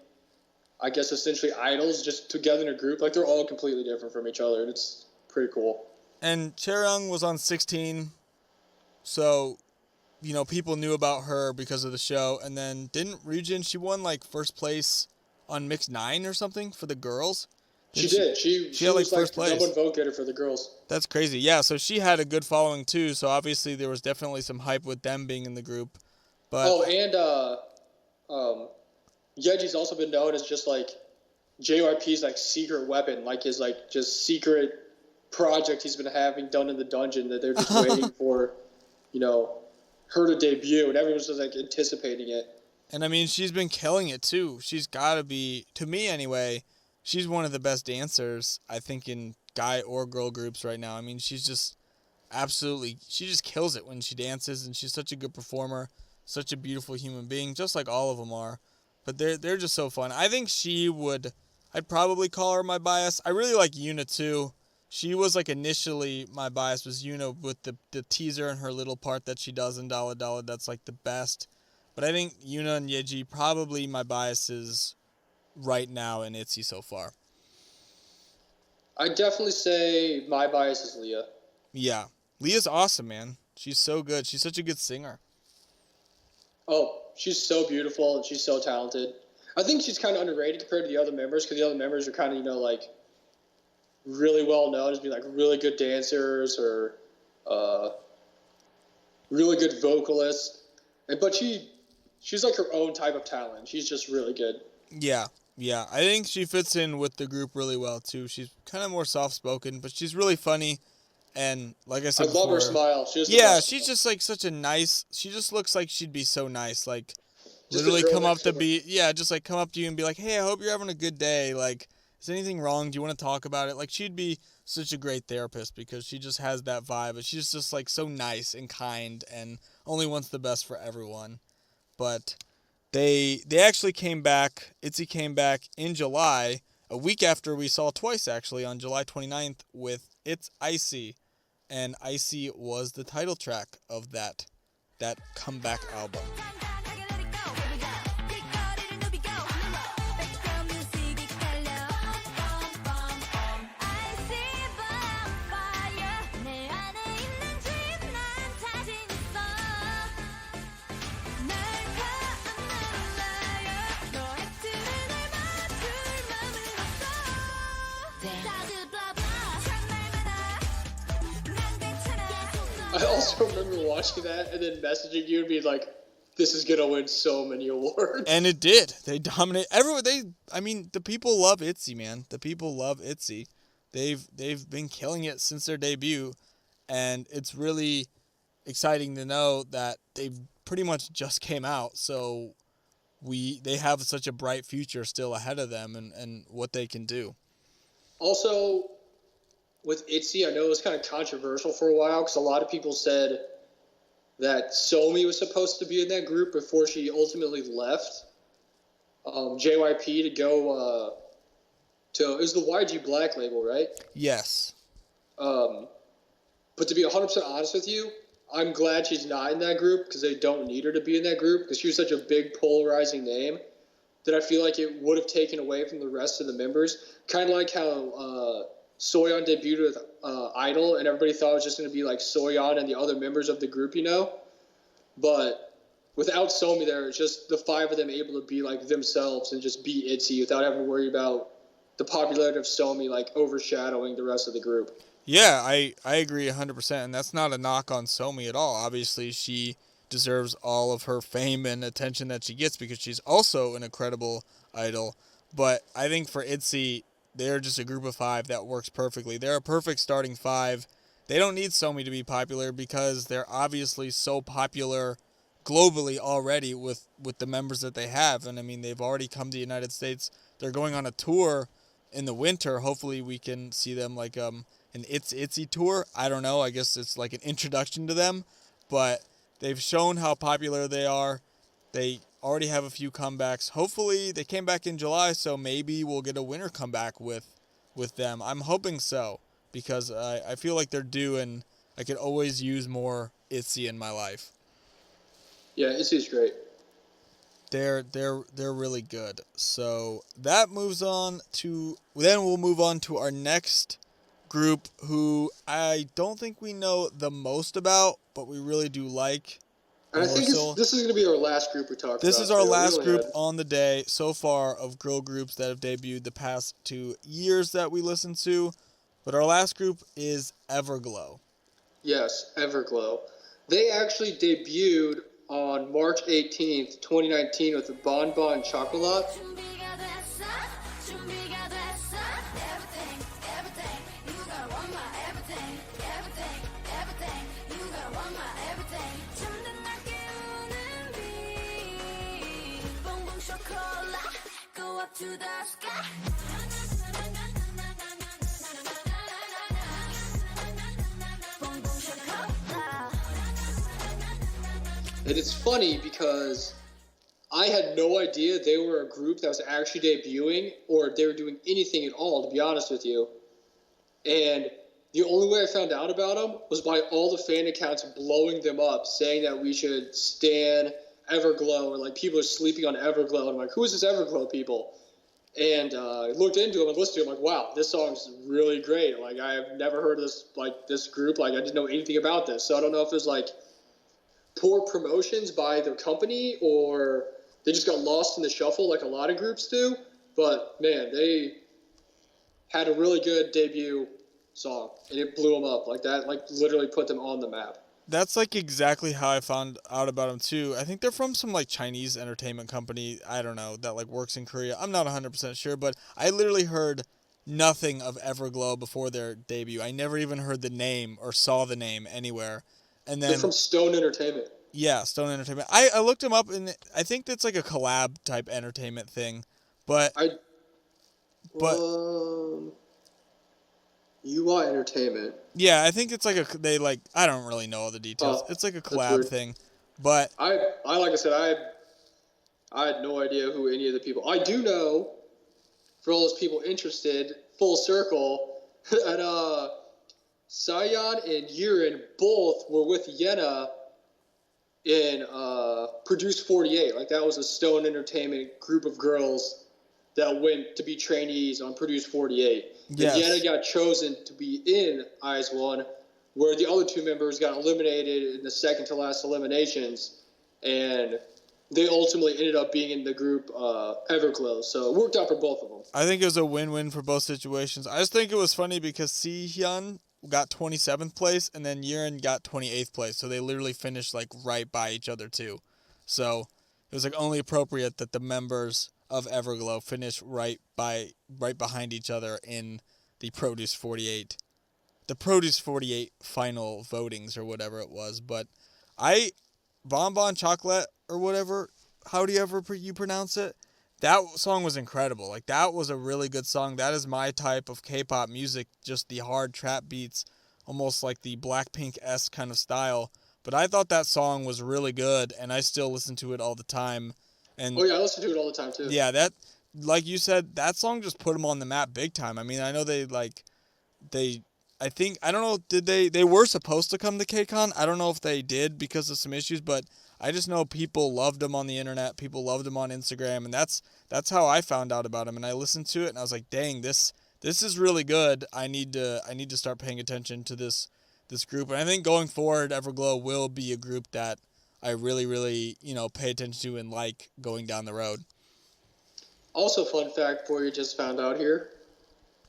I guess, essentially idols just together in a group. Like, they're all completely different from each other, and it's pretty cool. And Chaeyoung was on 16, so, you know, people knew about her because of the show. And then didn't Ryujin, she won like first place on Mix 9 or something for the girls? She did. She had like was first like place. the number one vote getter for the girls. That's crazy. Yeah, so she had a good following too. So obviously there was definitely some hype with them being in the group. But Yeji's also been known as just like JYP's like secret weapon, like his like just secret project he's been having done in the dungeon that they're just waiting for, you know, her to debut, and everyone's just like anticipating it. And I mean, she's been killing it too. She's got to be, to me anyway, she's one of the best dancers, I think, in guy or girl groups right now. I mean, she's just absolutely, she just kills it when she dances, and she's such a good performer, such a beautiful human being, just like all of them are. But they're just so fun. I think I'd probably call her my bias. I really like Yuna too. She was like initially my bias was Yuna with the teaser and her little part that she does in Dalla Dalla. That's like the best. But I think Yuna and Yeji probably my biases right now in ITZY so far. I'd definitely say my bias is Leah. Yeah. Leah's awesome, man. She's so good. She's such a good singer. Oh, she's so beautiful and she's so talented. I think she's kind of underrated compared to the other members because the other members are kind of, like, really well known as being, like, really good dancers or really good vocalists. But she's, like, her own type of talent. She's just really good. Yeah. I think she fits in with the group really well, too. She's kind of more soft-spoken, but she's really funny. And like I said I love her smile. She's just, like, such a nice... She just looks like she'd be so nice, like... Just literally come up to come up to you and be like, hey, I hope you're having a good day. Like, is anything wrong? Do you want to talk about it? Like, she'd be such a great therapist because she just has that vibe. And she's just, like, so nice and kind and only wants the best for everyone. But they actually came back. ITZY came back in July, a week after we saw Twice, actually, on July 29th with It's Icy. And Icy was the title track of that comeback album. I also remember watching that and then messaging you and being like, this is going to win so many awards. And it did. They dominate. The people love ITZY, man. The people love ITZY. They've been killing it since their debut. And it's really exciting to know that they've pretty much just came out. So they have such a bright future still ahead of them and what they can do. Also, with ITZY, I know it was kind of controversial for a while because a lot of people said that Somi was supposed to be in that group before she ultimately left JYP to go it was the YG Black label, right? Yes. But to be 100% honest with you, I'm glad she's not in that group because they don't need her to be in that group because she was such a big polarizing name that I feel like it would have taken away from the rest of the members. Kind of like how Soyeon debuted with Idol, and everybody thought it was just going to be like Soyeon and the other members of the group, But without Somi there, it's just the five of them able to be like themselves and just be ITZY without having to worry about the popularity of Somi like overshadowing the rest of the group. Yeah, I agree 100%, and that's not a knock on Somi at all. Obviously, she deserves all of her fame and attention that she gets because she's also an incredible idol. But I think for ITZY, they're just a group of five that works perfectly. They're a perfect starting five. They don't need Somi to be popular because they're obviously so popular globally already with the members that they have. And, they've already come to the United States. They're going on a tour in the winter. Hopefully we can see them like an ITZY tour. I don't know. I guess it's like an introduction to them. But they've shown how popular they are. They already have a few comebacks. Hopefully they came back in July, so maybe we'll get a winter comeback with them. I'm hoping so because I feel like they're due, and I could always use more ITZY in my life. Yeah, ITZY's great. They're really good. So that moves on to then we'll move on to our next group, who I don't think we know the most about, but we really do like. And I think this is going to be our last group we talk about. This is our last group on the day so far of girl groups that have debuted the past 2 years that we listened to. But our last group is Everglow. Yes, Everglow. They actually debuted on March 18th, 2019 with the Bon Bon Chocolat. To the sky. And it's funny because I had no idea they were a group that was actually debuting or they were doing anything at all, to be honest with you. And the only way I found out about them was by all the fan accounts blowing them up, saying that we should stan Everglow, or like people are sleeping on Everglow. And I'm like, who is this Everglow people? And I looked into them and listened to them. Like, wow, this song's really great. Like, I have never heard of this group. Like, I didn't know anything about this. So I don't know if it was like poor promotions by their company or they just got lost in the shuffle like a lot of groups do. But man, they had a really good debut song, and it blew them up like that. Like, literally put them on the map. That's like exactly how I found out about them too. I think they're from some like Chinese entertainment company, I don't know, that like works in Korea. I'm not 100% sure, but I literally heard nothing of Everglow before their debut. I never even heard the name or saw the name anywhere. And then They're from Stone Entertainment. yeah, Stone Entertainment. I looked them up, and I think that's like a collab type entertainment thing. But UI Entertainment. yeah, I think it's like I don't really know all the details. It's like a collab thing. But I like I said, I had no idea who any of the people. I do know, for all those people interested, full circle, that Sayan and Yurin both were with Yena in Produce 48. Like, that was a Stone Entertainment group of girls that went to be trainees on Produce 48. yes. And Yena got chosen to be in Eyes One, where the other two members got eliminated in the second to last eliminations, and they ultimately ended up being in the group Everglow. So it worked out for both of them. I think it was a win-win for both situations. I just think it was funny because Si-hyun got 27th place, and then Yurin got 28th place. So they literally finished like right by each other too. So it was like only appropriate that the members of Everglow finish right behind each other in the Produce 48 final votings or whatever it was. But Bonbon Chocolate or whatever, how do you pronounce it? That song was incredible. Like, that was a really good song. That is my type of K-pop music, just the hard trap beats, almost like the Blackpink-esque kind of style. But I thought that song was really good, and I still listen to it all the time. And oh yeah, I listen to it all the time too. yeah, that, like you said, that song just put them on the map big time. I mean, I know they were supposed to come to KCON. I don't know if they did because of some issues, but I just know people loved them on the internet. People loved them on Instagram, and that's how I found out about them. And I listened to it, and I was like, dang, this is really good. I need to start paying attention to this group. And I think going forward, Everglow will be a group that I really, really, pay attention to and like going down the road. Also, fun fact for you just found out here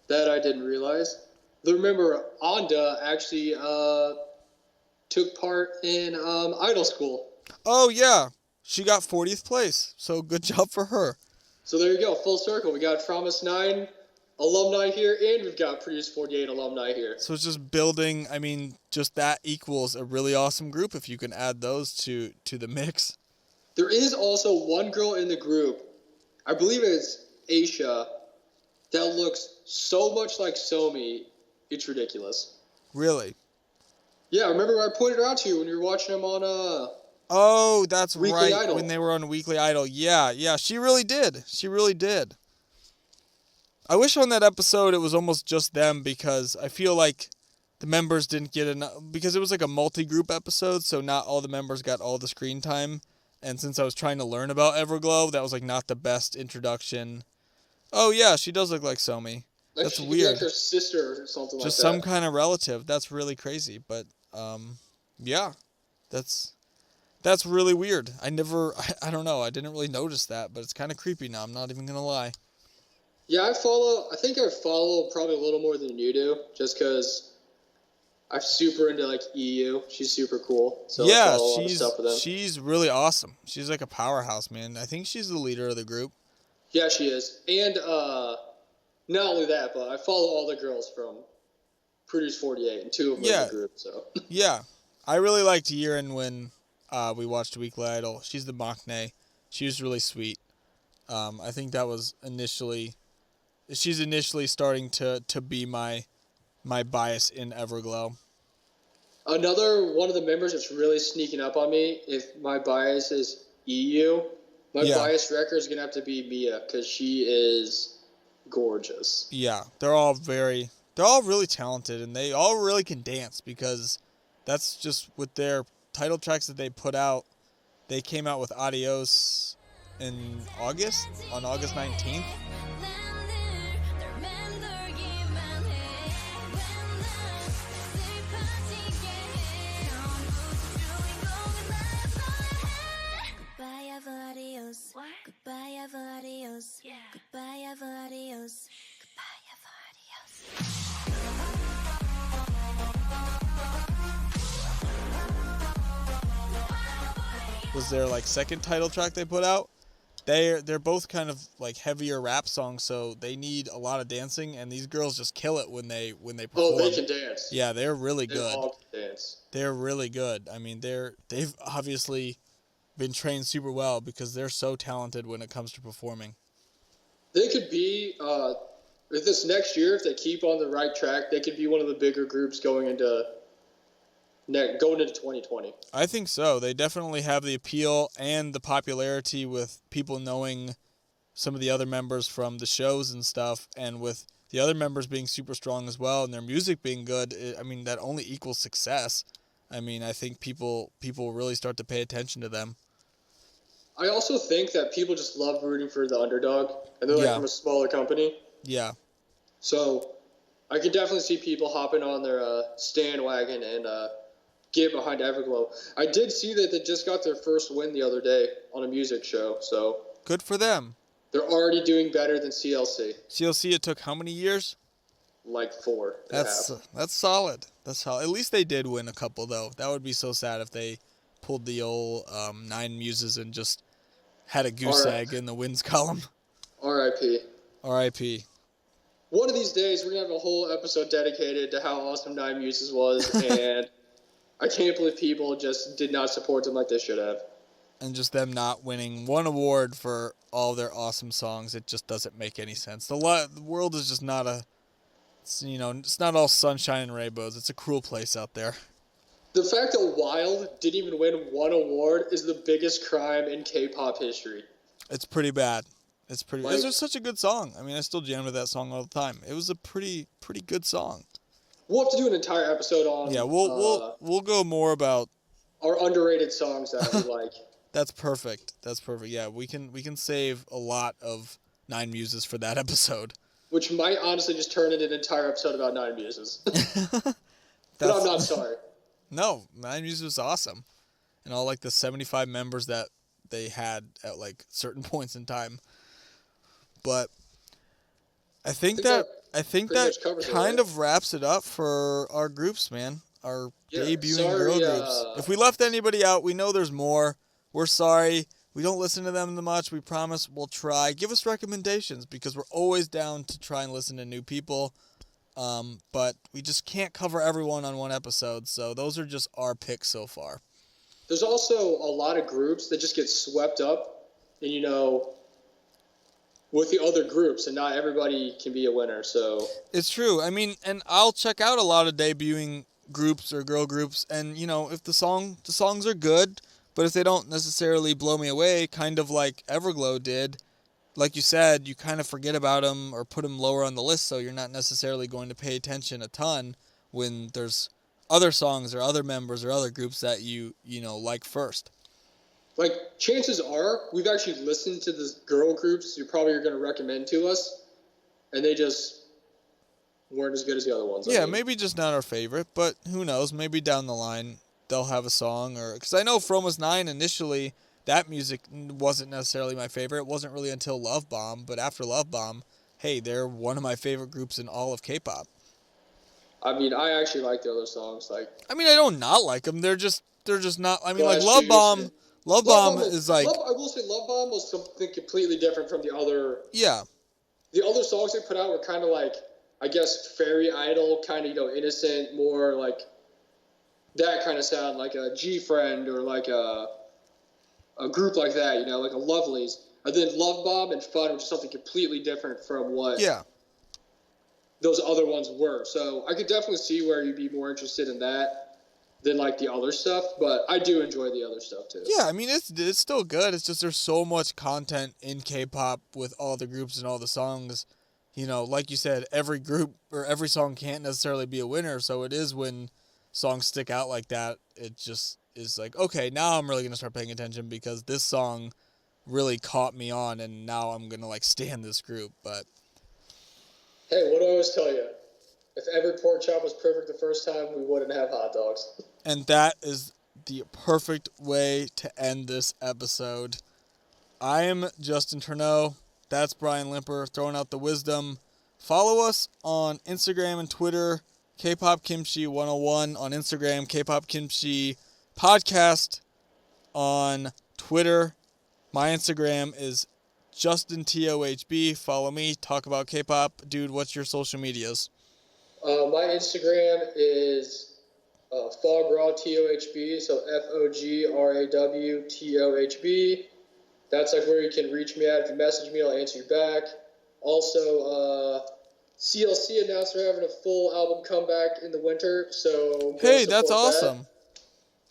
that I didn't realize. Remember, Anda actually took part in Idol School. Oh, yeah. She got 40th place, so good job for her. So there you go, full circle. We got Promise 9 alumni here, and we've got Produce 48 alumni here. So it's just building, just that equals a really awesome group if you can add those to the mix. There is also one girl in the group, I believe it's Aisha, that looks so much like Somi, it's ridiculous. Really? Yeah, remember I pointed her out to you when you were watching them on oh, that's Weekly right, Idol. when they were on Weekly Idol. Yeah, she really did. She really did. I wish on that episode it was almost just them, because I feel like the members didn't get enough, because it was like a multi-group episode, so not all the members got all the screen time. And since I was trying to learn about Everglow, that was like not the best introduction. Oh yeah, she does look like Somi. like That's she could be weird. like her sister or something Just like some that. kind of relative. That's really crazy. But yeah, that's really weird. I don't know. I didn't really notice that, but it's kind of creepy now. I'm not even gonna lie. Yeah, I think I follow probably a little more than you do, just because I'm super into like EU. She's super cool. So I Yeah, follow a lot of stuff with them. she's really awesome. She's like a powerhouse, man. I think she's the leader of the group. Yeah, she is. And not only that, but I follow all the girls from Produce 48, and two of them are in the group. So Yeah, I really liked Yirin when we watched Weekly Idol. She's the maknae. She was really sweet. I think that was she's initially starting to be my bias in Everglow. another one of the members that's really sneaking up on me, if my bias is EU, My Yeah. biased record is gonna have to be Mia because she is gorgeous. Yeah, they're all really talented, and they all really can dance, because that's just with their title tracks that they put out. They came out with Adios in August, on August 19th. Goodbye, ever adios. What? Goodbye, ever adios. Yeah. Goodbye, ever adios. Goodbye, ever adios. Was their like second title track they put out. They're both kind of like heavier rap songs, so they need a lot of dancing, and these girls just kill it when they perform. Oh, they can dance. Yeah, they're really They good. all can dance. They're really good. I mean, they've obviously been trained super well, because they're so talented when it comes to performing. They could be if this next year, if they keep on the right track, they could be one of the bigger groups going into 2020. I think so. They definitely have the appeal and the popularity with people knowing some of the other members from the shows and stuff, and with the other members being super strong as well, and their music being good. I mean, that only equals success. I mean, I think people really start to pay attention to them. I also think that people just love rooting for the underdog, and they're like Yeah. from a smaller company. Yeah. So I could definitely see people hopping on their stand wagon and get behind Everglow. I did see that they just got their first win the other day on a music show, so Good for them. they're already doing better than CLC. CLC, it took how many years? Like 4 and a half. That's solid. That's solid. At least they did win a couple, though. That would be so sad if they pulled the old 9 Muses and just had a goose egg in the wins column. R.I.P. R.I.P. One of these days, we're going to have a whole episode dedicated to how awesome Nine Muses was, and I can't believe people just did not support them like they should have. And just them not winning one award for all their awesome songs, it just doesn't make any sense. The world is just not it's not all sunshine and rainbows. It's a cruel place out there. The fact that Wild didn't even win one award is the biggest crime in K-pop history. It's pretty bad. It's pretty. Like- It was such a good song. I mean, I still jam to that song all the time. It was a pretty good song. We'll have to do an entire episode on Yeah, we'll go more about. our underrated songs that we like. That's perfect. That's perfect. Yeah, we can save a lot of Nine Muses for that episode. Which might honestly just turn into an entire episode about Nine Muses. But I'm not sorry. No, Nine Muses was awesome, and all like the 75 members that they had at like certain points in time. But I think that pretty much covers it, kind right? of wraps it up for our groups, man. Our Yeah, debuting sorry, girl groups. If we left anybody out, we know there's more. We're sorry. We don't listen to them that much. We promise we'll try. Give us recommendations, because we're always down to try and listen to new people. But we just can't cover everyone on one episode, so those are just our picks so far. There's also a lot of groups that just get swept up, and with the other groups, and not everybody can be a winner. So It's true. I mean, and I'll check out a lot of debuting groups or girl groups, and if the songs are good, but if they don't necessarily blow me away, kind of like Everglow did, like you said, you kind of forget about them or put them lower on the list, so you're not necessarily going to pay attention a ton when there's other songs or other members or other groups that you like first. like, chances are we've actually listened to the girl groups you probably are going to recommend to us, and they just weren't as good as the other ones. Yeah, maybe just not our favorite, but who knows? Maybe down the line they'll have a song, or because I know Froma's 9 initially, that music wasn't necessarily my favorite. It wasn't really until Love Bomb, but after Love Bomb, hey, they're one of my favorite groups in all of K-pop. I mean, I actually like the other songs. Like, I mean, I don't not like them. They're just not. I mean, Well, like I Love see Bomb. your- Love Bomb is like, I will say Love Bomb was something completely different from the other. yeah, The other songs they put out were kind of like, I guess, fairy idol, kind of, innocent, more like that kind of sound, like a G-Friend or like a group like that, like a Lovelies. And then Love Bomb and Fun, which is something completely different from what yeah. those other ones were. So I could definitely see where you'd be more interested in that. than like the other stuff, but I do enjoy the other stuff too. Yeah, I mean, it's still good. It's just there's so much content in K-pop with all the groups and all the songs. You know, like you said, every group or every song can't necessarily be a winner, so it is when songs stick out like that, it just is like, okay, now I'm really going to start paying attention because this song really caught me on, and now I'm going to, like, stand this group, but... Hey, what do I always tell you? If every pork chop was perfect the first time, we wouldn't have hot dogs. And that is the perfect way to end this episode. I am Justin Turneau. That's Brian Limper throwing out the wisdom. Follow us on Instagram and Twitter, Kpop Kimchi 101 on Instagram, Kpop Kimchi Podcast on Twitter. My Instagram is JustinTOHB. Follow me, talk about K-pop. Dude, what's your social medias? My Instagram is FogRawTOHB, so FOGRAWTOHB. That's like where you can reach me at. If you message me, I'll answer you back. Also, CLC announced they're having a full album comeback in the winter, so hey, that's awesome.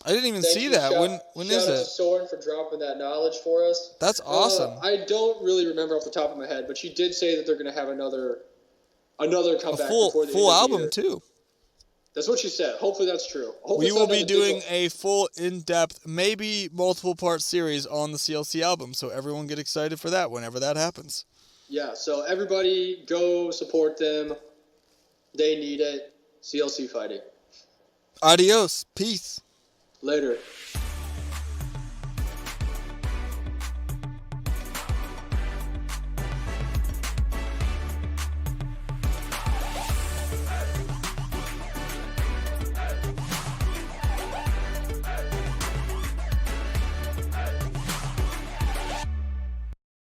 I didn't even see that. When is Shout out it? to Soren for dropping that knowledge for us. That's awesome. I don't really remember off the top of my head, but she did say that they're going to have another comeback before the full end of the album year. too. That's what she said. Hopefully that's true. We will be doing a full, in-depth, maybe multiple-part series on the CLC album, so everyone get excited for that whenever that happens. Yeah, so everybody go support them. They need it. CLC fighting. Adios. Peace. Later.